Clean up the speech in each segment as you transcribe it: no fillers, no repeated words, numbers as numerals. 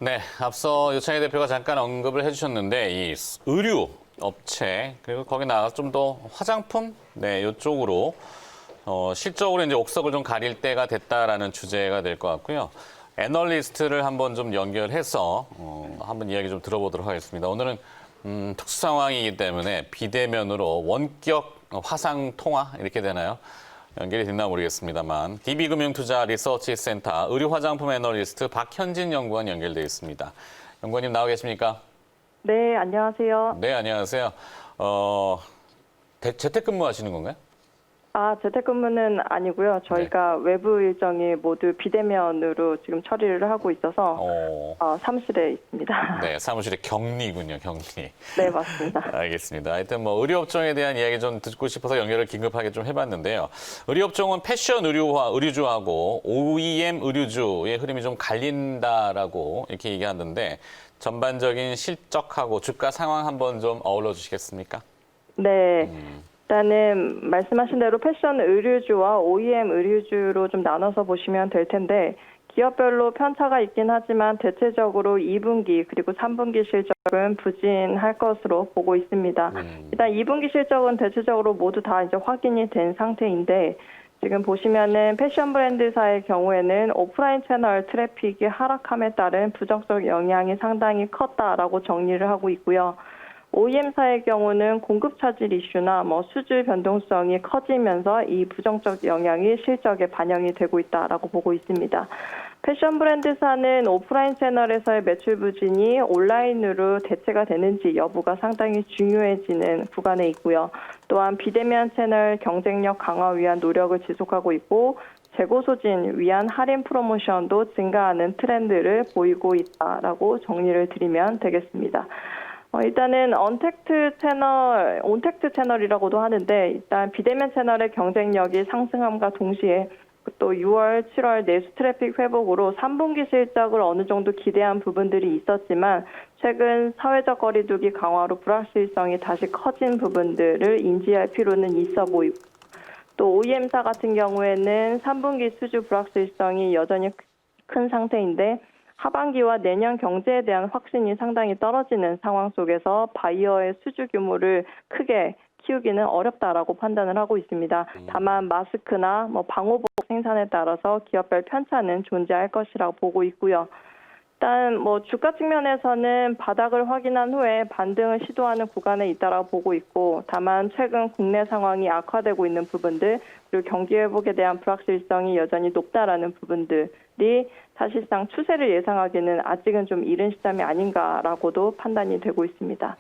네, 앞서 유창희 대표가 잠깐 언급을 해주셨는데 이 의류 업체 그리고 거기 나가서 좀 더 화장품 이쪽으로 실적으로 이제 옥석을 좀 가릴 때가 됐다라는 주제가 될 것 같고요. 애널리스트를 한번 좀 연결해서 한번 이야기 좀 들어보도록 하겠습니다. 오늘은 특수 상황이기 때문에 비대면으로 원격 화상 통화 이렇게 되나요? 연결이 됐나 모르겠습니다만 DB금융투자 리서치센터 의류화장품 애널리스트 박현진 연구원 연결되어 있습니다. 연구원님 나와 계십니까? 네, 안녕하세요. 네, 안녕하세요. 재택근무 하시는 건가요? 재택근무는 아니고요. 저희가 외부 일정이 모두 비대면으로 지금 처리를 하고 있어서 사무실에 있습니다. 네, 사무실에 격리군요, 격리. 네, 맞습니다. 알겠습니다. 하여튼 뭐 의류업종에 대한 이야기 좀 듣고 싶어서 연결을 긴급하게 좀 해봤는데요. 의류업종은 패션 의류주하고 OEM 의류주의 흐름이 좀 갈린다라고 이렇게 얘기하는데 전반적인 실적하고 주가 상황 한번 좀 어울러 주시겠습니까? 네. 일단은 말씀하신 대로 패션 의류주와 OEM 의류주로 좀 나눠서 보시면 될 텐데 기업별로 편차가 있긴 하지만 대체적으로 2분기 그리고 3분기 실적은 부진할 것으로 보고 있습니다. 일단 2분기 실적은 대체적으로 모두 다 이제 확인이 된 상태인데 지금 보시면은 패션 브랜드사의 경우에는 오프라인 채널 트래픽이 하락함에 따른 부정적 영향이 상당히 컸다라고 정리를 하고 있고요. OEM사의 경우는 공급 차질 이슈나 수주 변동성이 커지면서 이 부정적 영향이 실적에 반영이 되고 있다라고 보고 있습니다. 패션 브랜드사는 오프라인 채널에서의 매출 부진이 온라인으로 대체가 되는지 여부가 상당히 중요해지는 구간에 있고요. 또한 비대면 채널 경쟁력 강화 위한 노력을 지속하고 있고 재고 소진 위한 할인 프로모션도 증가하는 트렌드를 보이고 있다라고 정리를 드리면 되겠습니다. 일단은 온택트 채널이라고도 하는데 일단 비대면 채널의 경쟁력이 상승함과 동시에 또 6월, 7월 내수 트래픽 회복으로 3분기 실적을 어느 정도 기대한 부분들이 있었지만 최근 사회적 거리두기 강화로 불확실성이 다시 커진 부분들을 인지할 필요는 있어 보이고 또 OEM사 같은 경우에는 3분기 수주 불확실성이 여전히 큰 상태인데 하반기와 내년 경제에 대한 확신이 상당히 떨어지는 상황 속에서 바이어의 수주 규모를 크게 키우기는 어렵다라고 판단을 하고 있습니다. 다만 마스크나 방호복 생산에 따라서 기업별 편차는 존재할 것이라고 보고 있고요. 일단 주가 측면에서는 바닥을 확인한 후에 반등을 시도하는 구간에 있다라고 보고 있고 다만 최근 국내 상황이 악화되고 있는 부분들 그리고 경기 회복에 대한 불확실성이 여전히 높다라는 부분들이 사실상 추세를 예상하기는 아직은 좀 이른 시점이 아닌가라고도 판단이 되고 있습니다.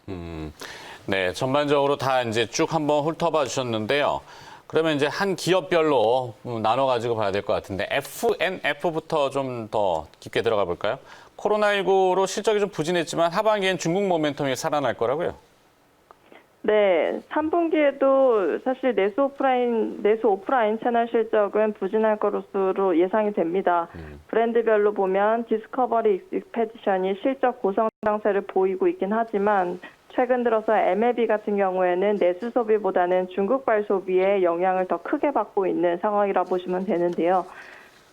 네, 전반적으로 다 이제 쭉 한번 훑어봐 주셨는데요. 그러면 이제 한 기업별로 나눠가지고 봐야 될 것 같은데 F&F부터 좀 더 깊게 들어가 볼까요? 코로나19로 실적이 좀 부진했지만 하반기엔 중국 모멘텀이 살아날 거라고요? 네, 3분기에도 사실 내수 오프라인 채널 실적은 부진할 것으로 예상이 됩니다. 브랜드별로 보면 디스커버리 익스페디션이 실적 고성장세를 보이고 있긴 하지만 최근 들어서 MLB 같은 경우에는 내수 소비보다는 중국발 소비에 영향을 더 크게 받고 있는 상황이라 보시면 되는데요.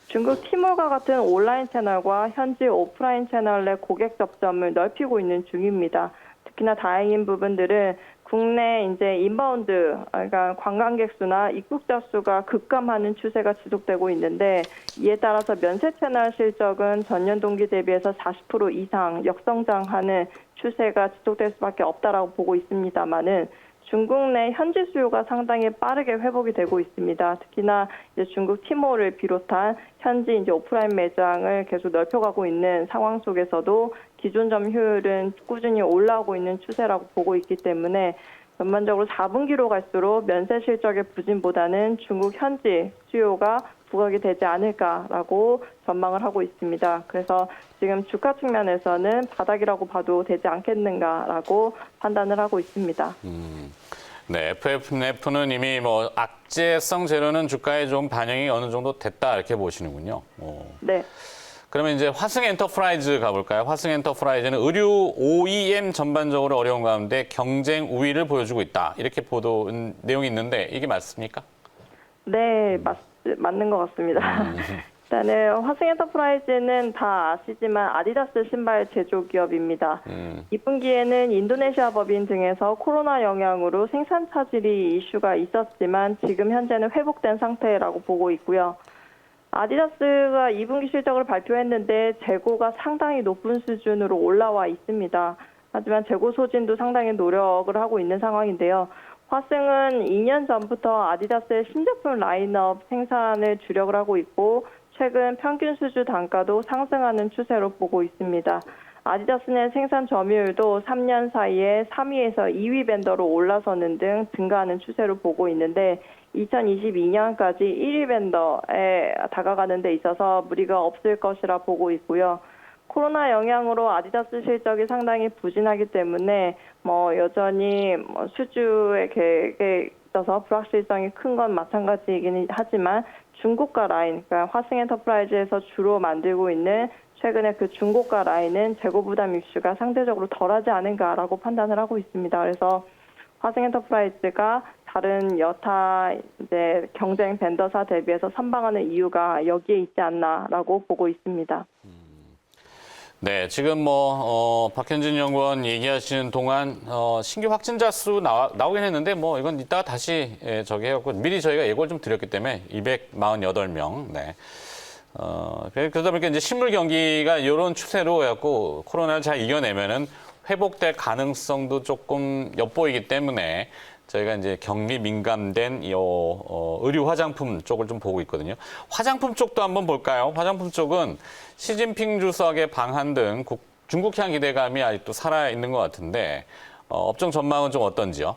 중국 티몰과 같은 온라인 채널과 현지 오프라인 채널 내 고객 접점을 넓히고 있는 중입니다. 특히나 다행인 부분들은 국내 이제 인바운드, 그러니까 관광객 수나 입국자 수가 급감하는 추세가 지속되고 있는데 이에 따라서 면세 채널 실적은 전년 동기 대비해서 40% 이상 역성장하는 추세가 지속될 수밖에 없다라고 보고 있습니다만은 중국 내 현지 수요가 상당히 빠르게 회복이 되고 있습니다. 특히나 이제 중국 티몰을 비롯한 현지 이제 오프라인 매장을 계속 넓혀가고 있는 상황 속에서도 기존 점유율은 꾸준히 올라오고 있는 추세라고 보고 있기 때문에 전반적으로 4분기로 갈수록 면세 실적의 부진보다는 중국 현지 수요가 부각이 되지 않을까라고 전망을 하고 있습니다. 그래서 지금 주가 측면에서는 바닥이라고 봐도 되지 않겠는가라고 판단을 하고 있습니다. 네, FF는 이미 악재성 재료는 주가에 좀 반영이 어느 정도 됐다 이렇게 보시는군요. 네. 그러면 이제 화승 엔터프라이즈 가볼까요? 화승 엔터프라이즈는 의류 OEM 전반적으로 어려운 가운데 경쟁 우위를 보여주고 있다. 이렇게 보도 내용이 있는데 이게 맞습니까? 네, 맞는 것 같습니다. 일단은 화승 엔터프라이즈는 다 아시지만 아디다스 신발 제조 기업입니다. 2분기에는 인도네시아 법인 등에서 코로나 영향으로 생산 차질이 이슈가 있었지만 지금 현재는 회복된 상태라고 보고 있고요. 아디다스가 2분기 실적을 발표했는데 재고가 상당히 높은 수준으로 올라와 있습니다. 하지만 재고 소진도 상당히 노력을 하고 있는 상황인데요. 화승은 2년 전부터 아디다스의 신제품 라인업 생산을 주력을 하고 있고 최근 평균 수주 단가도 상승하는 추세로 보고 있습니다. 아디다스는 생산 점유율도 3년 사이에 3위에서 2위 벤더로 올라서는 등 증가하는 추세로 보고 있는데 2022년까지 1위 벤더에 다가가는 데 있어서 무리가 없을 것이라 보고 있고요. 코로나 영향으로 아디다스 실적이 상당히 부진하기 때문에 여전히 수주의 계획에 있어서 불확실성이 큰 건 마찬가지이긴 하지만 중고가 라인, 그러니까 화승 엔터프라이즈에서 주로 만들고 있는 최근에 그 중고가 라인은 재고 부담 이슈가 상대적으로 덜하지 않은가라고 판단을 하고 있습니다. 그래서 화승 엔터프라이즈가 다른 여타 이제 경쟁 벤더사 대비해서 선방하는 이유가 여기에 있지 않나라고 보고 있습니다. 네, 지금 박현진 연구원 얘기하시는 동안 신규 확진자 수 나오긴 했는데 이건 이따가 다시 저기 해갖고 미리 저희가 예고를 좀 드렸기 때문에 248명. 네. 그러다 보니까 이제 식물 경기가 이런 추세로 해갖고 코로나를 잘 이겨내면은 회복될 가능성도 조금 엿보이기 때문에 저희가 이제 격리 민감된 의류 화장품 쪽을 좀 보고 있거든요. 화장품 쪽도 한번 볼까요? 화장품 쪽은 시진핑 주석의 방한 등 중국향 기대감이 아직도 살아있는 것 같은데 업종 전망은 좀 어떤지요?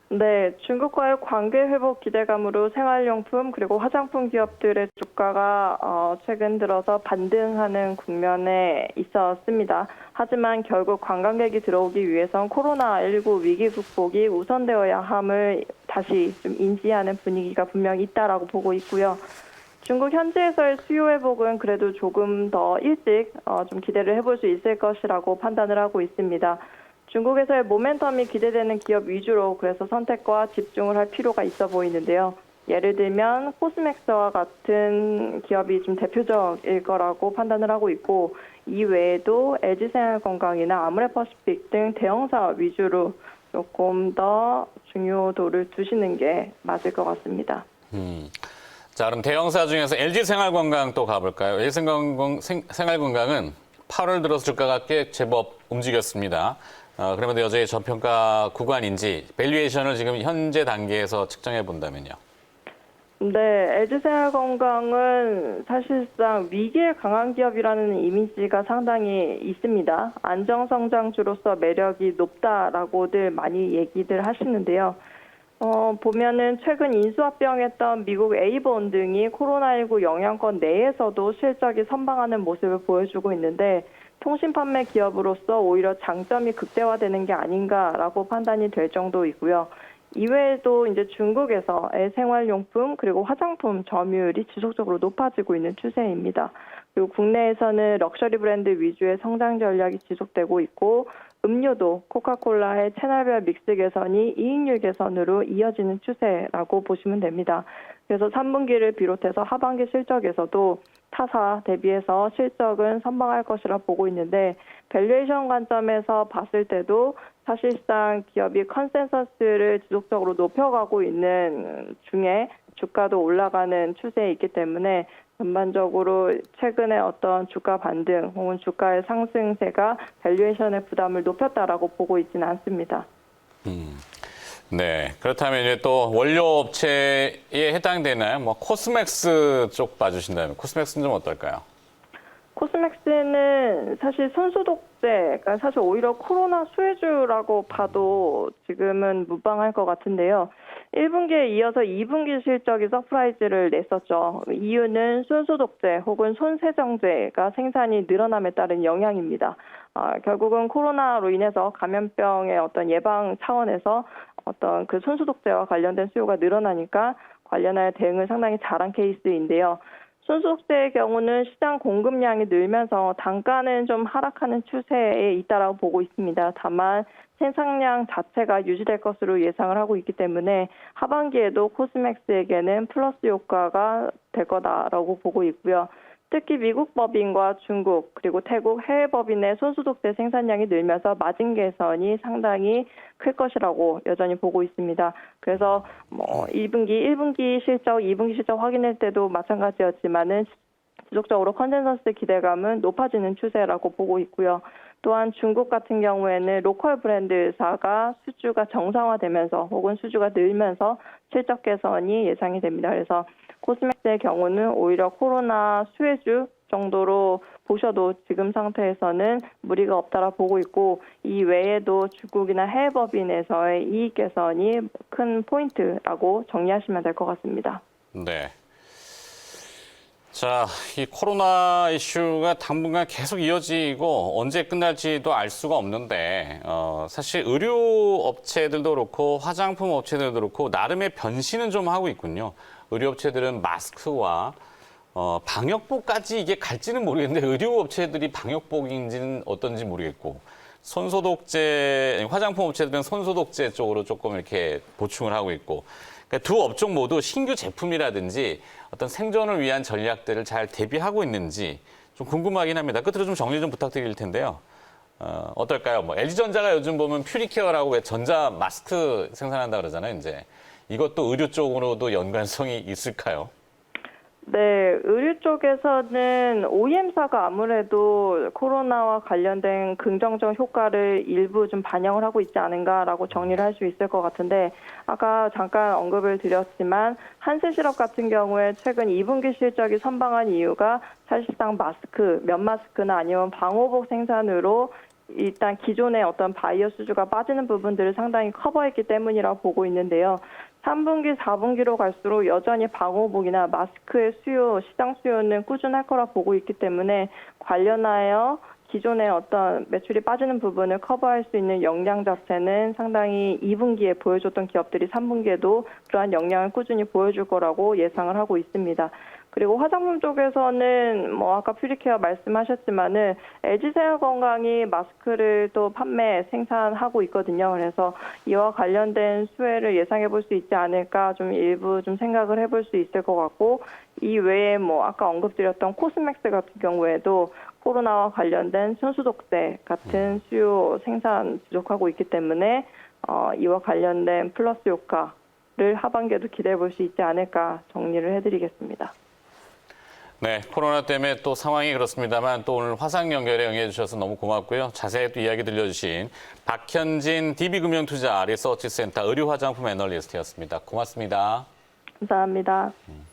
네, 중국과의 관계 회복 기대감으로 생활용품 그리고 화장품 기업들의 주가가 최근 들어서 반등하는 국면에 있었습니다. 하지만 결국 관광객이 들어오기 위해선 코로나19 위기 극복이 우선되어야 함을 다시 좀 인지하는 분위기가 분명히 있다라고 보고 있고요. 중국 현지에서의 수요 회복은 그래도 조금 더 일찍 좀 기대를 해볼 수 있을 것이라고 판단을 하고 있습니다. 중국에서의 모멘텀이 기대되는 기업 위주로 그래서 선택과 집중을 할 필요가 있어 보이는데요. 예를 들면 코스맥스와 같은 기업이 좀 대표적일 거라고 판단을 하고 있고 이 외에도 LG생활건강이나 아모레퍼시픽 등 대형사 위주로 조금 더 중요도를 두시는 게 맞을 것 같습니다. 자, 그럼 대형사 중에서 LG생활건강 또 가볼까요? LG생활건강은 8월 들어서 주가가 꽤 제법 움직였습니다. 그러면 여전히 저평가 구간인지 밸류에이션을 지금 현재 단계에서 측정해 본다면요. 네, LG생활건강은 사실상 위기에 강한 기업이라는 이미지가 상당히 있습니다. 안정성장주로서 매력이 높다라고들 많이 얘기들 하시는데요. 보면은 최근 인수합병했던 미국 에이본 등이 코로나19 영향권 내에서도 실적이 선방하는 모습을 보여주고 있는데 통신 판매 기업으로서 오히려 장점이 극대화되는 게 아닌가라고 판단이 될 정도이고요. 이외에도 이제 중국에서의 생활용품 그리고 화장품 점유율이 지속적으로 높아지고 있는 추세입니다. 그리고 국내에서는 럭셔리 브랜드 위주의 성장 전략이 지속되고 있고 음료도 코카콜라의 채널별 믹스 개선이 이익률 개선으로 이어지는 추세라고 보시면 됩니다. 그래서 3분기를 비롯해서 하반기 실적에서도 타사 대비해서 실적은 선방할 것이라 보고 있는데 밸류에이션 관점에서 봤을 때도 사실상 기업이 컨센서스를 지속적으로 높여가고 있는 중에 주가도 올라가는 추세에 있기 때문에 전반적으로 최근에 어떤 주가 반등 혹은 주가의 상승세가 밸류에이션의 부담을 높였다라고 보고 있지는 않습니다. 네, 그렇다면 이제 또 원료 업체에 해당되는 코스맥스 쪽 봐주신다면 코스맥스는 좀 어떨까요? 코스맥스는 사실 손소독제, 그러니까 사실 오히려 코로나 수혜주라고 봐도 지금은 무방할 것 같은데요. 1분기에 이어서 2분기 실적이 서프라이즈를 냈었죠. 이유는 손소독제 혹은 손세정제가 생산이 늘어남에 따른 영향입니다. 결국은 코로나로 인해서 감염병의 어떤 예방 차원에서 어떤 그 손소독제와 관련된 수요가 늘어나니까 관련하여 대응을 상당히 잘한 케이스인데요. 손소독제의 경우는 시장 공급량이 늘면서 단가는 좀 하락하는 추세에 있다라고 보고 있습니다. 다만 생산량 자체가 유지될 것으로 예상을 하고 있기 때문에 하반기에도 코스맥스에게는 플러스 효과가 될 거다라고 보고 있고요. 특히 미국 법인과 중국 그리고 태국 해외 법인의 손소독제 생산량이 늘면서 마진 개선이 상당히 클 것이라고 여전히 보고 있습니다. 그래서 2분기, 1분기 실적, 2분기 실적 확인할 때도 마찬가지였지만은 지속적으로 컨센서스 기대감은 높아지는 추세라고 보고 있고요. 또한 중국 같은 경우에는 로컬 브랜드사가 수주가 정상화되면서 혹은 수주가 늘면서 실적 개선이 예상이 됩니다. 그래서 코스맥스의 경우는 오히려 코로나 수혜주 정도로 보셔도 지금 상태에서는 무리가 없다라 보고 있고 이 외에도 중국이나 해외 법인에서의 이익 개선이 큰 포인트라고 정리하시면 될 것 같습니다. 네. 자, 이 코로나 이슈가 당분간 계속 이어지고 언제 끝날지도 알 수가 없는데 사실 의료 업체들도 그렇고 화장품 업체들도 그렇고 나름의 변신은 좀 하고 있군요. 의료 업체들은 마스크와 방역복까지 이게 갈지는 모르겠는데 의료 업체들이 방역복인지는 어떤지 모르겠고 손소독제, 화장품 업체들은 손소독제 쪽으로 조금 이렇게 보충을 하고 있고 그러니까 두 업종 모두 신규 제품이라든지 어떤 생존을 위한 전략들을 잘 대비하고 있는지 좀 궁금하긴 합니다. 끝으로 좀 정리 좀 부탁드릴 텐데요. 어떨까요? LG전자가 요즘 보면 퓨리케어라고 왜 전자 마스크 생산한다 그러잖아요. 이제 이것도 의료 쪽으로도 연관성이 있을까요? 네, 의류 쪽에서는 OEM사가 아무래도 코로나와 관련된 긍정적 효과를 일부 좀 반영을 하고 있지 않은가라고 정리를 할 수 있을 것 같은데 아까 잠깐 언급을 드렸지만 한세실업 같은 경우에 최근 2분기 실적이 선방한 이유가 사실상 마스크, 면 마스크나 아니면 방호복 생산으로 일단 기존의 어떤 바이오 수주가 빠지는 부분들을 상당히 커버했기 때문이라고 보고 있는데요. 3분기, 4분기로 갈수록 여전히 방호복이나 마스크의 수요, 시장 수요는 꾸준할 거라 보고 있기 때문에 관련하여 기존의 어떤 매출이 빠지는 부분을 커버할 수 있는 역량 자체는 상당히 2분기에 보여줬던 기업들이 3분기에도 그러한 역량을 꾸준히 보여줄 거라고 예상을 하고 있습니다. 그리고 화장품 쪽에서는 아까 퓨리케어 말씀하셨지만은 LG생활건강이 마스크를 또 판매 생산하고 있거든요. 그래서 이와 관련된 수혜를 예상해 볼 수 있지 않을까 좀 일부 좀 생각을 해볼 수 있을 것 같고 이 외에 아까 언급드렸던 코스맥스 같은 경우에도 코로나와 관련된 손소독제 같은 수요 생산 부족하고 있기 때문에 이와 관련된 플러스 효과를 하반기에도 기대해 볼 수 있지 않을까 정리를 해드리겠습니다. 네, 코로나 때문에 또 상황이 그렇습니다만 또 오늘 화상 연결에 응해 주셔서 너무 고맙고요. 자세히 또 이야기 들려주신 박현진 DB금융투자 리서치센터 의료화장품 애널리스트였습니다. 고맙습니다. 감사합니다.